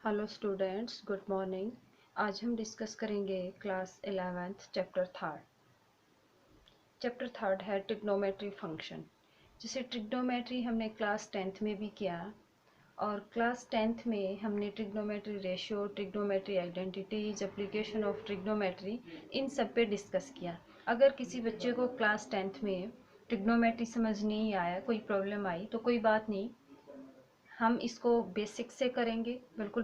Hello students, good morning. आज हम discuss करेंगे क्लास 11th चैप्टर थर्ड है ट्रिग्नोमेट्री फंक्शन। जैसे ट्रिग्नोमेट्री हमने क्लास 10th में भी किया और क्लास 10th में हमने trigonometry ratio, trigonometry identities, application of trigonometry, इन सब पे डिस्कस किया। अगर किसी बच्चे को क्लास 10th में ट्रिग्नोमेट्री समझ नहीं आया, कोई प्रॉब्लम आई, तो कोई बात नहीं, हम इसको बेसिक से करेंगे, बिल्कुल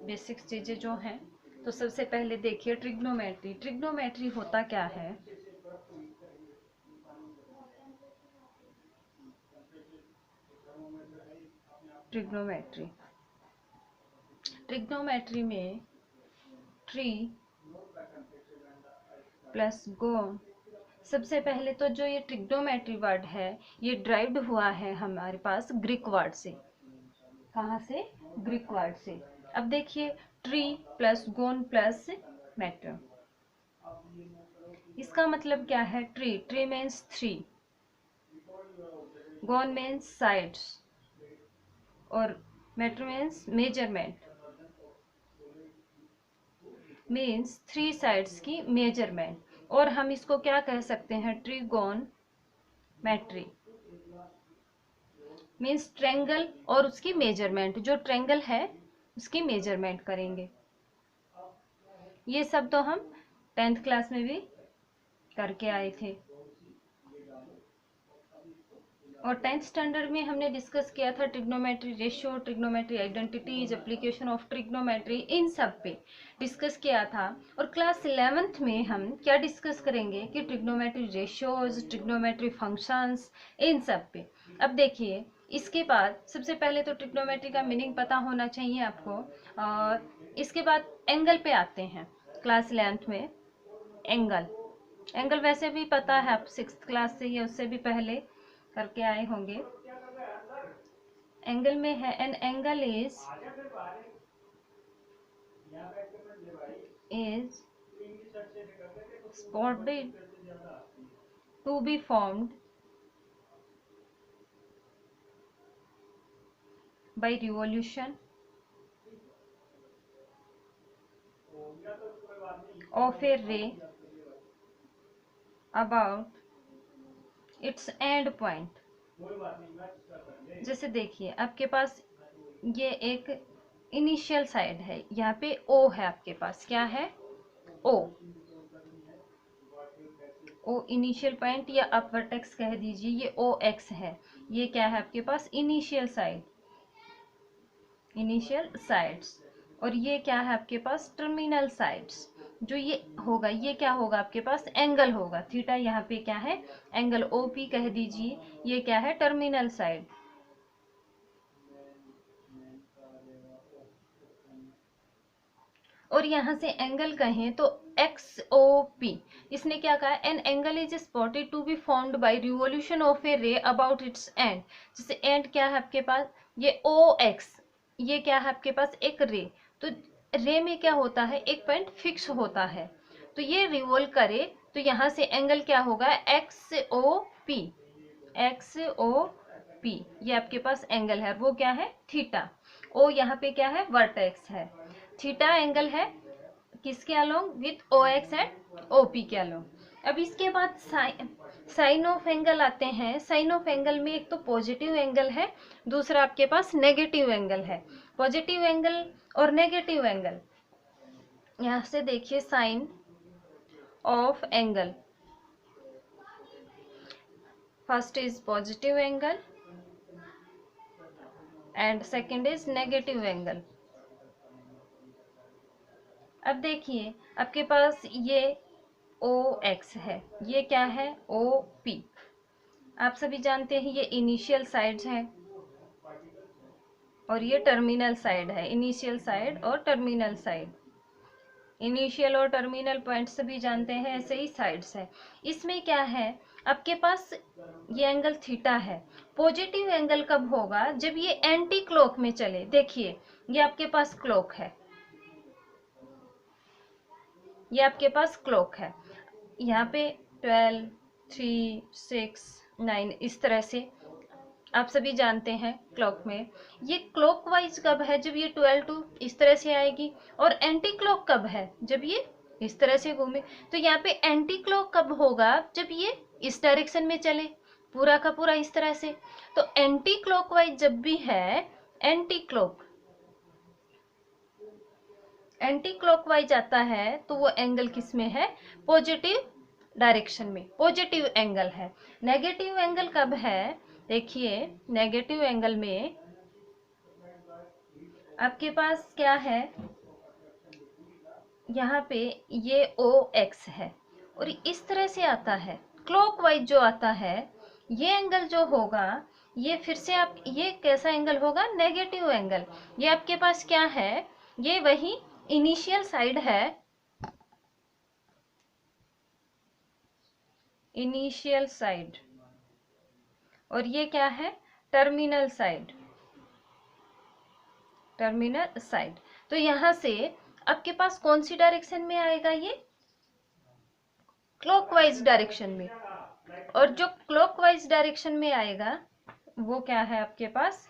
बेसिक चीज़ें जो हैं। तो सबसे पहले देखिए ट्रिग्नोमेट्री। ट्रिग्नोमेट्री होता क्या है? ट्रिग्नोमेट्री ट्रिग्नोमेट्री में ट्री प्लस गोन। सबसे पहले तो जो ये ट्रिग्नोमेट्री वर्ड है, ये ड्राइव्ड हुआ है हमारे पास ग्रीक वर्ड से। कहाँ से? ग्रीक वर्ड से। अब देखिए, ट्री प्लस गोन प्लस मैटर, इसका मतलब क्या है? ट्री मीन्स 3, गोन मीन्स साइड्स और matter means measurement, means 3 sides की मेजरमेंट। और हम इसको क्या कह सकते हैं? ट्रिगोन मैट्री मीन्स ट्रेंगल और उसकी मेजरमेंट। जो ट्रेंगल है उसकी मेजरमेंट करेंगे। ये सब तो हम 10th क्लास में भी करके आए थे और 10th स्टैंडर्ड में हमने डिस्कस किया था trigonometry ratio, trigonometry identities, application of trigonometry, इन सब पे डिस्कस किया था। और क्लास 11th में हम क्या डिस्कस करेंगे कि ट्रिग्नोमेट्री रेशियोज, ट्रिग्नोमेट्री फंक्शंस, इन सब पे। अब देखिए, इसके बाद सबसे पहले तो ट्रिग्नोमेट्री का मीनिंग पता होना चाहिए आपको, और इसके बाद एंगल पे आते हैं। क्लास 11th में एंगल वैसे भी पता है, आप 6th क्लास से या उससे भी पहले करके आए होंगे। एंगल में है, an angle is spotted to be formed by revolution of a ray about its and point. जैसे देखिए, आपके पास ये एक इनिशियल साइड है, यहाँ पे ओ है आपके पास। क्या है? ओ इनिशियल पॉइंट या आप वर्टेक्स कह दीजिए, ये ओ एक्स है। ये क्या है आपके पास? Initial sides. और ये क्या है आपके पास? Terminal sides. जो ये होगा, ये क्या होगा आपके पास? एंगल होगा। थीटा यहाँ पे क्या है? एंगल। ओ पी कह दीजिए, ये क्या है? Terminal side. और यहाँ से एंगल कहें तो एक्स ओ पी। इसने क्या कहा? An angle is spotted to be formed by revolution of a ray about its end. जैसे एंड क्या है आपके पास? ये ओ एक्स। ये क्या है आपके पास? एक रे। तो रे में क्या होता है? एक पॉइंट फिक्स होता है। तो ये रिवॉल्व करे तो यहाँ से एंगल क्या होगा? X O P. ये आपके पास एंगल है, वो क्या है? थीटा। ओ यहाँ पे क्या है? वर्टेक्स है। थीटा एंगल है किसके along? With O X and O P के अलोंग। अब इसके बाद साइन ऑफ एंगल आते हैं। साइन ऑफ एंगल में एक तो पॉजिटिव एंगल है, दूसरा आपके पास नेगेटिव एंगल है। पॉजिटिव एंगल और नेगेटिव एंगल, यहाँ से देखिए, sign of angle, first is positive angle and second is negative angle. अब देखिए, आपके पास ये ओ एक्स है, ये क्या है? O P. आप सभी जानते हैं ये इनिशियल साइड्स हैं और ये टर्मिनल साइड है। इनिशियल साइड और टर्मिनल साइड, इनिशियल और टर्मिनल पॉइंट्स भी जानते हैं, ऐसे ही साइड्स है। इसमें क्या है आपके पास? ये एंगल थीटा है। पॉजिटिव एंगल कब होगा? जब ये एंटी क्लॉक में चले। देखिए, ये आपके पास क्लॉक है, ये आपके पास क्लॉक है। यहाँ पे 12, 3, 6, 9 इस तरह से आप सभी जानते हैं क्लॉक में। ये क्लॉकवाइज कब है? जब ये 12 टू इस तरह से आएगी। और एंटी क्लॉक कब है? जब ये इस तरह से घूमे। तो यहाँ पे एंटी क्लॉक कब होगा? जब ये इस डायरेक्शन में चले, पूरा का पूरा इस तरह से। तो एंटी क्लॉकवाइज जब भी है, एंटी क्लॉकवाइज आता है तो वो एंगल किस में है? पॉजिटिव डायरेक्शन में, पॉजिटिव एंगल है। नेगेटिव एंगल कब है? देखिए, नेगेटिव एंगल में आपके पास क्या है, यहाँ पे ये OX है और इस तरह से आता है। क्लॉकवाइज जो आता है, ये एंगल जो होगा, ये फिर से आप, ये कैसा एंगल होगा? Negative angle. ये आपके पास क्या है? ये वही इनिशियल साइड है, इनिशियल साइड, और ये क्या है? Terminal side, terminal side. तो यहां से आपके पास कौन सी डायरेक्शन में आएगा? ये क्लॉकवाइज डायरेक्शन में। और जो क्लॉकवाइज डायरेक्शन में आएगा वो क्या है आपके पास?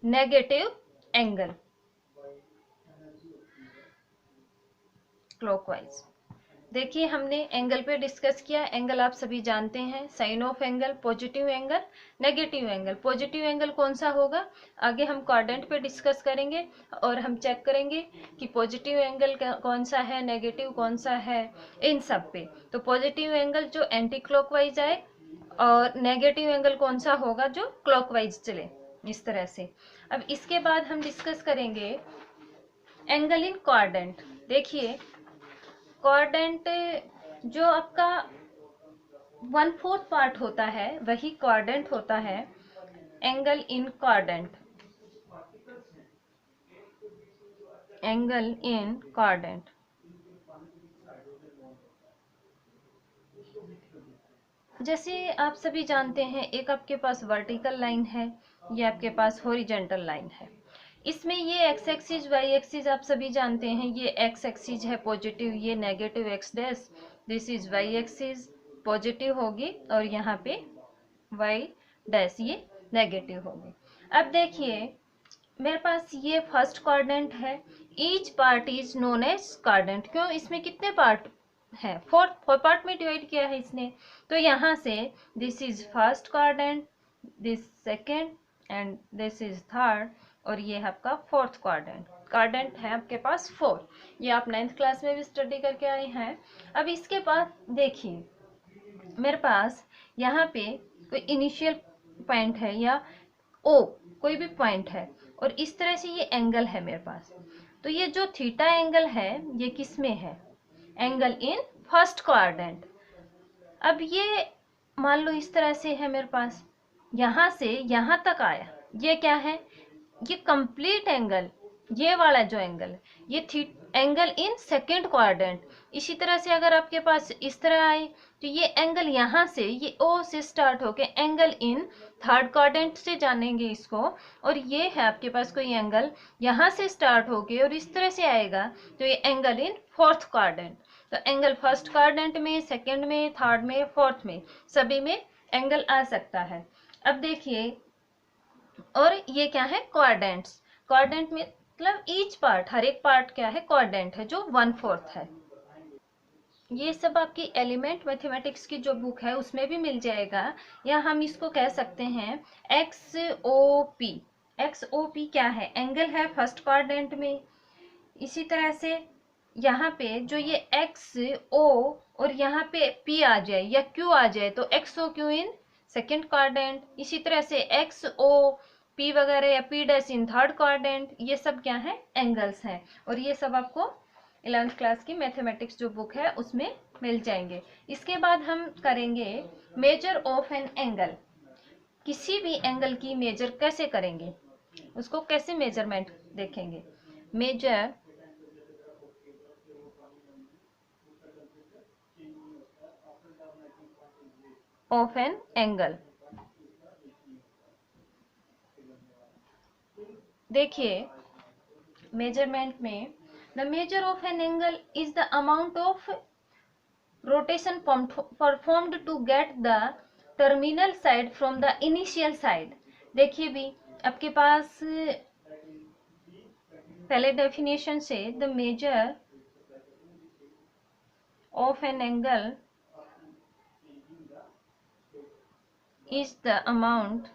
Negative angle, clockwise. देखिए, हमने एंगल पे डिस्कस किया। एंगल आप सभी जानते हैं, sign of angle, positive angle, negative angle. Positive angle कौन सा होगा? आगे हम क्वाड्रेंट पे डिस्कस करेंगे और हम चेक करेंगे कि पॉजिटिव एंगल कौन सा है, नेगेटिव कौन सा है, इन सब पे। तो पॉजिटिव एंगल जो एंटी क्लॉकवाइज आए, और नेगेटिव एंगल कौन सा होगा? जो क्लॉकवाइज चले, इस तरह से। अब इसके बाद हम डिस्कस करेंगे एंगल इन क्वाड्रेंट। देखिए, क्वाड्रेंट जो आपका 1/4 पार्ट होता है वही क्वाड्रेंट होता है। Angle in quadrant, angle in quadrant. जैसे आप सभी जानते हैं, एक आपके पास वर्टिकल लाइन है, ये आपके पास हॉरिजॉन्टल लाइन है। इसमें ये एक्स एक्सिस, वाई एक्सिस आप सभी जानते हैं। ये एक्स एक्सिस है पॉजिटिव, ये negative X dash, this is Y axis, positive होगी, और यहाँ पे वाई डैश ये नेगेटिव होगी। अब देखिए, मेरे पास ये फर्स्ट क्वाड्रेंट है। Each part is known as quadrant. क्यों? इसमें कितने पार्ट है? 4 पार्ट में डिवाइड किया है इसने। तो यहाँ से this is first quadrant, this second, and this is third, और ये है आपका फोर्थ क्वाड्रेंट। क्वाड्रेंट है आपके पास 4। ये आप 9th क्लास में भी स्टडी करके आए हैं। अब इसके बाद देखिए, मेरे पास यहाँ पे कोई इनिशियल पॉइंट है या ओ, कोई भी पॉइंट है, और इस तरह से ये एंगल है मेरे पास। तो ये जो थीटा एंगल है, ये किस में है? Angle in first quadrant. अब ये मान लो इस तरह से है मेरे पास, यहाँ से यहाँ तक आया, ये क्या है? ये कंप्लीट एंगल, ये वाला जो एंगल, ये एंगल इन सेकेंड क्वाड्रेंट। इसी तरह से अगर आपके पास इस तरह आए, तो ये एंगल यहाँ से, ये ओ से स्टार्ट होके एंगल इन थर्ड क्वाड्रेंट से जानेंगे इसको, और ये है आपके पास कोई एंगल यहाँ से स्टार्ट होके और इस तरह से आएगा, तो ये एंगल इन फोर्थ क्वाड्रेंट। तो एंगल फर्स्ट क्वाड्रेंट में, सेकेंड में, थर्ड में, फोर्थ में, सभी में एंगल आ सकता है। अब देखिए, और ये क्या है? क्वाड्रेंट्स। क्वाड्रेंट में मतलब ईच पार्ट, हर एक पार्ट क्या है? क्वाड्रेंट है, जो 1/4 है। ये सब आपकी एलिमेंट मैथमेटिक्स की जो बुक है उसमें भी मिल जाएगा, या हम इसको कह सकते हैं XOP। XOP क्या है? एंगल है फर्स्ट क्वाड्रेंट में। इसी तरह से यहाँ पे जो ये XO और यहाँ पे P आ जाए या Q आ जाए, तो XOQ इन सेकेंड क्वाड्रेंट। इसी तरह से XOP वगैरह या P dash in third quadrant. ये सब क्या है? एंगल्स हैं, और ये सब आपको 11th क्लास की मैथमेटिक्स जो बुक है उसमें मिल जाएंगे। इसके बाद हम करेंगे मेजर ऑफ एन एंगल। किसी भी एंगल की मेजर कैसे करेंगे, उसको कैसे मेजरमेंट देखेंगे? Measure of an angle. देखिए, मेजरमेंट में the measure of an angle is the amount of rotation performed to get the terminal side from the initial side. देखिए भी आपके पास पहले डेफिनेशन से the measure of N angle is the amount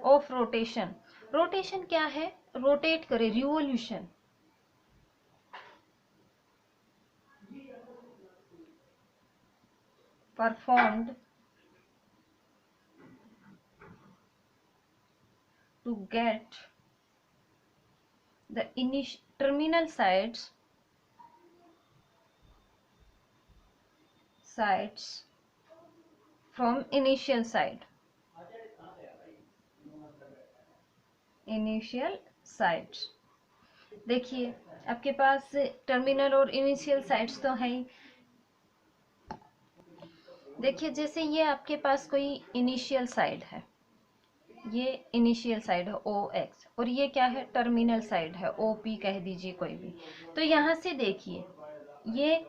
of rotation. Rotation क्या है? Rotate करे, revolution. Performed to get the terminal sides from initial side। Initial sides देखिए आपके पास टर्मिनल और इनिशियल साइड्स तो है ही। देखिए जैसे ये आपके पास कोई इनिशियल साइड है, ये इनिशियल साइड है OX, और ये क्या है? टर्मिनल साइड है OP कह दीजिए कोई भी। तो यहाँ से देखिए ये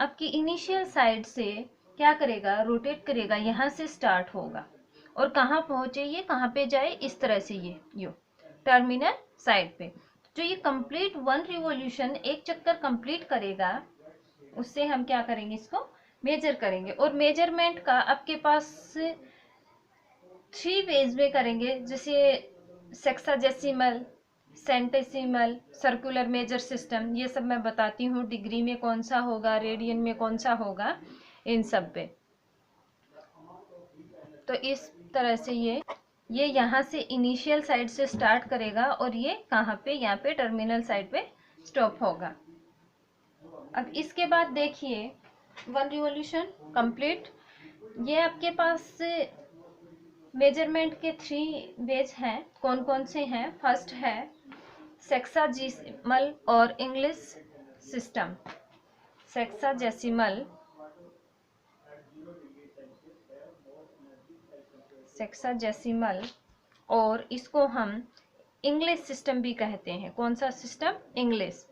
आपकी इनिशियल साइड से क्या करेगा? रोटेट करेगा, यहाँ से स्टार्ट होगा और कहाँ पहुँचे? ये कहाँ पे जाए? इस तरह से ये यो टर्मिनल साइड पे। जो ये कंप्लीट वन रिवॉल्यूशन, एक चक्कर कंप्लीट करेगा, उससे हम क्या करेंगे? इसको मेजर करेंगे। और मेजरमेंट का आपके पास 3 वेज में करेंगे, जैसे sexagesimal, centesimal, circular measure system. ये सब मैं बताती हूँ, डिग्री में कौन सा होगा, रेडियन में कौन सा होगा, इन सब पे। तो इस तरह से ये यहाँ से इनिशियल साइड से स्टार्ट करेगा और ये कहाँ पे? यहाँ पे टर्मिनल साइड पे स्टॉप होगा। अब इसके बाद देखिए वन रिवॉल्यूशन कंप्लीट। ये आपके पास मेजरमेंट के 3 वेज हैं। कौन कौन से हैं? फर्स्ट है सेक्साडेसिमल और इंग्लिश सिस्टम। सेक्साडेसिमल और इसको हम इंग्लिश सिस्टम भी कहते हैं। कौन सा सिस्टम? English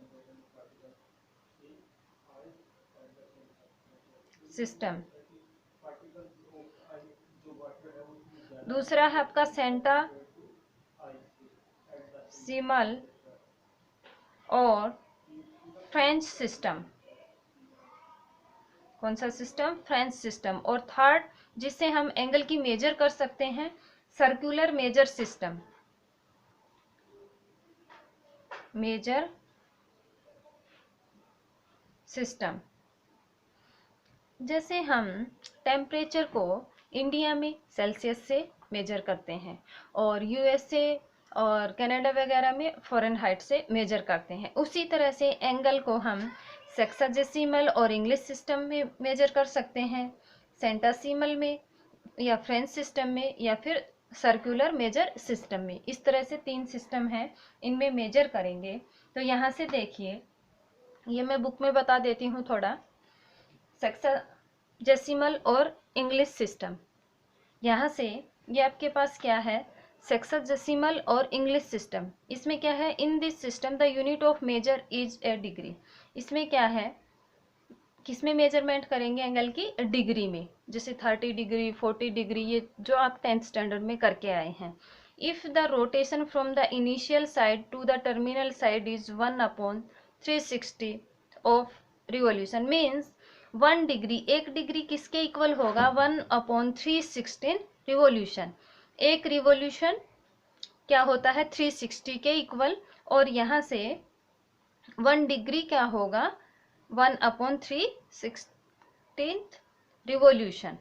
system. दूसरा है आपका सेंटासिमल और फ्रेंच सिस्टम। कौन सा सिस्टम? French system. और थर्ड जिससे हम एंगल की मेजर कर सकते हैं, circular measure system. Measure system जैसे हम टेम्परेचर को इंडिया में सेल्सियस से मेजर करते हैं और USA और कनाडा वगैरह में फ़ारेनहाइट से मेजर करते हैं, उसी तरह से एंगल को हम सेक्साडेसिमल और इंग्लिश सिस्टम में मेजर कर सकते हैं, सेंटासिमल में या फ्रेंच सिस्टम में, या फिर सर्कुलर मेजर सिस्टम में। इस तरह से 3 सिस्टम हैं, इनमें मेजर करेंगे। तो यहाँ से देखिए ये मैं बुक में बता देती हूँ थोड़ा। सेक्साडेसिमल और इंग्लिश सिस्टम, यहाँ से ये आपके पास क्या है? सेक्साडेसिमल और इंग्लिश सिस्टम। इसमें क्या है? In this system the unit of measure is a degree. इसमें क्या है? किसमें मेजरमेंट करेंगे? एंगल की डिग्री में, जैसे 30 डिग्री, 40 डिग्री, ये जो आप 10th स्टैंडर्ड में करके आए हैं। If the rotation from the initial side to the terminal side is 1/360 of revolution, means 1 degree, 1 degree किसके इक्वल होगा? 1/316 रिवॉल्यूशन। एक रिवॉल्यूशन क्या होता है? 360 के इक्वल। और यहाँ से 1 डिग्री क्या होगा? 1/316 रिवॉल्यूशन।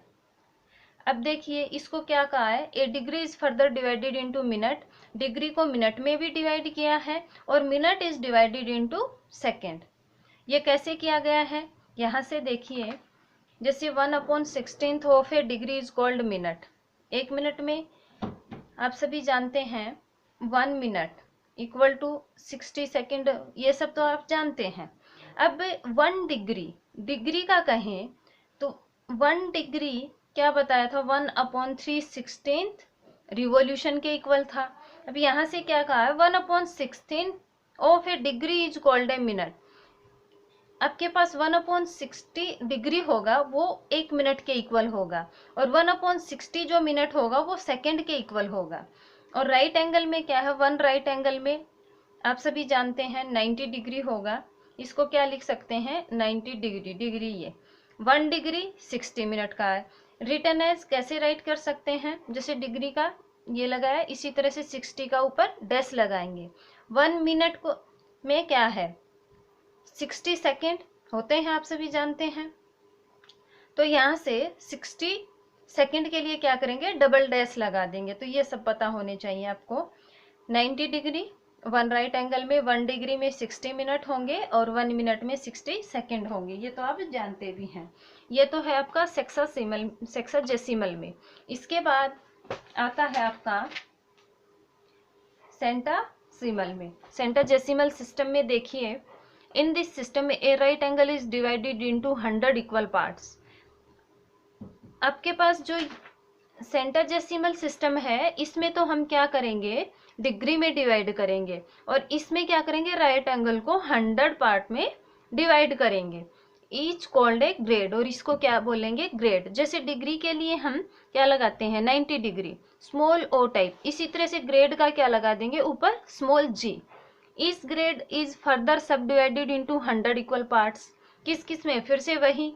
अब देखिए इसको क्या कहा है? A degree is further divided into minute. Degree को मिनट में भी डिवाइड किया है और minute is divided into second. ये कैसे किया गया है? यहाँ से देखिए जैसे 1/16 of A degree is called minute. 1 minute में आप सभी जानते हैं 1 मिनट इक्वल टू 60 सेकेंड, ये सब तो आप जानते हैं। अब 1 डिग्री, डिग्री का कहें तो 1 डिग्री क्या बताया था? 1/316 रिवॉल्यूशन के इक्वल था। अब यहाँ से क्या कहा है? 1/16 of A degree is called a minute. आपके पास 1/60 डिग्री होगा वो 1 मिनट के इक्वल होगा, और 1/60 जो मिनट होगा वो सेकंड के इक्वल होगा। और राइट एंगल में क्या है, वन राइट एंगल में आप सभी जानते हैं 90 डिग्री होगा। इसको क्या लिख सकते हैं, 90 डिग्री, डिग्री ये 1 डिग्री 60 मिनट का है। रिटर्न एज कैसे राइट कर सकते हैं, जैसे डिग्री का ये लगाया, इसी तरह से 60 का ऊपर डैश लगाएंगे। 1 मिनट को में क्या है 60 सेकेंड होते हैं, आप सभी जानते हैं। तो यहाँ से 60 सेकेंड के लिए क्या करेंगे, डबल डैश लगा देंगे। तो ये सब पता होने चाहिए आपको। 90 डिग्री वन राइट एंगल में 1 डिग्री में 60 मिनट होंगे और 1 मिनट में 60 सेकेंड होंगे, ये तो आप जानते भी हैं। ये तो है आपका सेक्साजेसिमल में। इसके बाद आता है आपका सेंटासीमल में। सेंटाजेसिमल सिस्टम में देखिए, इन दिस सिस्टम में a right angle is divided into 100 equal parts. आपके पास जो सेंटाजेसिमल सिस्टम है इसमें तो हम क्या करेंगे, डिग्री में डिवाइड करेंगे, और इसमें क्या करेंगे, राइट एंगल को 100 पार्ट में डिवाइड करेंगे। ईच कॉल्ड ए ग्रेड, और इसको क्या बोलेंगे, ग्रेड। जैसे डिग्री के लिए हम क्या लगाते हैं 90 डिग्री, स्मॉल ओ टाइप, इसी तरह से ग्रेड का क्या लगा देंगे ऊपर, स्मॉल जी। इस ग्रेड इज फर्दर सब डिवाइडेड इंटू 100 इक्वल पार्ट्स। किस किस में, फिर से वही,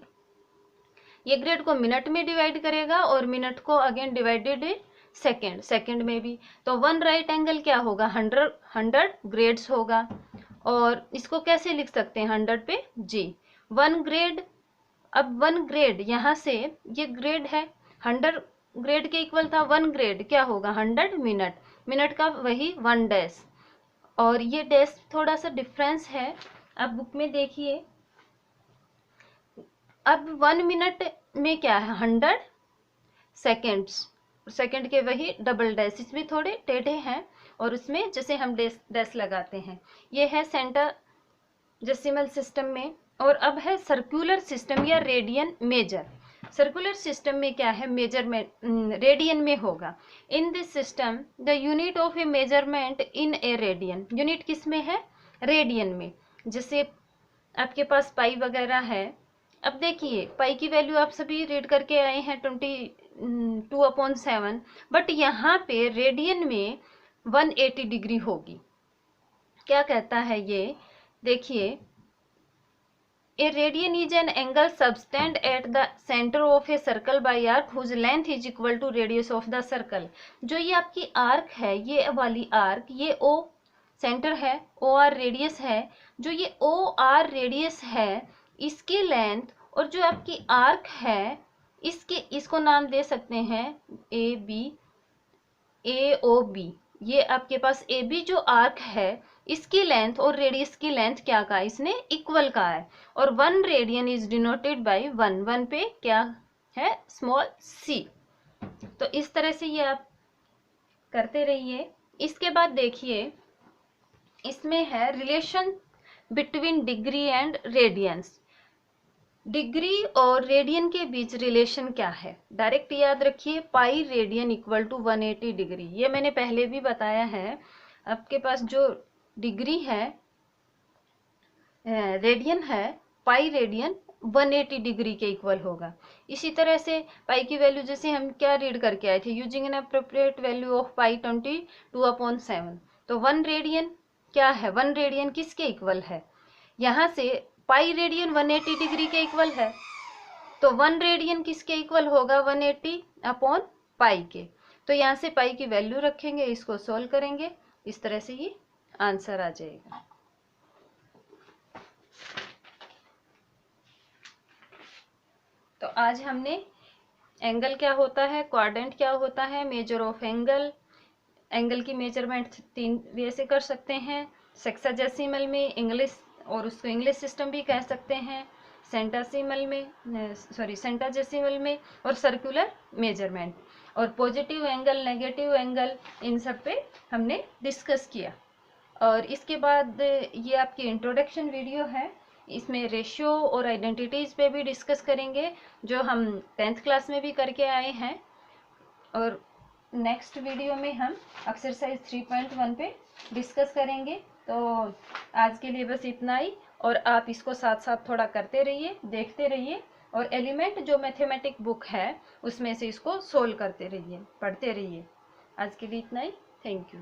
ये ग्रेड को मिनट में डिवाइड करेगा और मिनट को again divided in second, second में भी। तो वन राइट एंगल क्या होगा, 100 ग्रेड्स होगा। और इसको कैसे लिख सकते हैं, 100 पे जी, 1 ग्रेड। अब 1 ग्रेड यहाँ से ये ग्रेड है, 100 ग्रेड के इक्वल था। 1 ग्रेड क्या होगा, 100 मिनट, मिनट का वही 1 डैश। और ये डैश थोड़ा सा डिफरेंस है, आप बुक में देखिए। अब 1 मिनट में क्या है, 100 सेकेंड्स, सेकेंड के वही डबल डैश, इसमें थोड़े टेढ़े हैं और उसमें जैसे हम डैश डैश लगाते हैं। ये है सेंटाजेसिमल सिस्टम में। और अब है सर्कुलर सिस्टम या रेडियन मेजर। सर्कुलर सिस्टम में क्या है, मेजरमेंट रेडियन में होगा। इन this system the unit of A measurement in A radian, unit किस में है, रेडियन में। जैसे आपके पास पाई वगैरह है। अब देखिए पाई की वैल्यू आप सभी रीड करके आए हैं 22/7, बट यहाँ पे रेडियन में 180 डिग्री होगी। क्या कहता है ये, देखिए, a radian is an angle subtended at the centre of a circle by arc whose length is equal to radius of the circle. जो ये आपकी आर्क है, ये वाली आर्क, ये ओ सेंटर है, ओ आर रेडियस है। जो ये ओ आर रेडियस है इसकी लेंथ, और जो आपकी आर्क है इसके, इसको नाम दे सकते हैं A B, A O B. ये आपके पास ए बी जो आर्क है इसकी लेंथ और रेडियस की लेंथ क्या का, इसने इक्वल का है। और 1 रेडियन इज डिनोटेड बाय 1, 1 पे क्या है, स्मॉल सी। तो इस तरह से ये आप करते रहिए। इसके बाद देखिए, इसमें है relation between degree and radians. Degree और रेडियन के बीच रिलेशन क्या है, डायरेक्ट याद रखिए, pi radian equal to 180 degree. ये मैंने पहले भी बताया है। आपके पास जो डिग्री है, रेडियन है, पाई रेडियन 180 डिग्री के इक्वल होगा। इसी तरह से पाई की वैल्यू जैसे हम क्या रीड करके आए थे, using an appropriate value of pi 22/7। तो 1 रेडियन क्या है, 1 रेडियन किसके इक्वल है, यहाँ से पाई रेडियन 180 डिग्री के इक्वल है। तो 1 रेडियन किसके इक्वल होगा, 180/पाई के। तो यहाँ से पाई की वैल्यू रखेंगे, इसको सोल्व करेंगे, इस तरह से ही आंसर आ जाएगा। तो आज हमने एंगल क्या होता है, क्वाड्रेंट क्या होता है, मेजर ऑफ एंगल, एंगल की मेजरमेंट 3 वे से कर सकते हैं, सेक्साजेसिमल में, इंग्लिश, और उसको इंग्लिश सिस्टम भी कह सकते हैं, सेंटासीमल में, सेंटाजेसिमल में, और सर्कुलर मेजरमेंट, और पॉजिटिव एंगल, नेगेटिव एंगल, इन सब पे हमने डिस्कस किया। और इसके बाद ये आपकी इंट्रोडक्शन वीडियो है, इसमें रेशियो और आइडेंटिटीज पे भी डिस्कस करेंगे, जो हम 10th क्लास में भी करके आए हैं। और नेक्स्ट वीडियो में हम एक्सरसाइज 3.1 पे डिस्कस करेंगे। तो आज के लिए बस इतना ही। और आप इसको साथ साथ थोड़ा करते रहिए, देखते रहिए, और एलिमेंट जो मैथमेटिक बुक है उसमें से इसको सोल्व करते रहिए, पढ़ते रहिए। आज के लिए इतना ही। Thank you.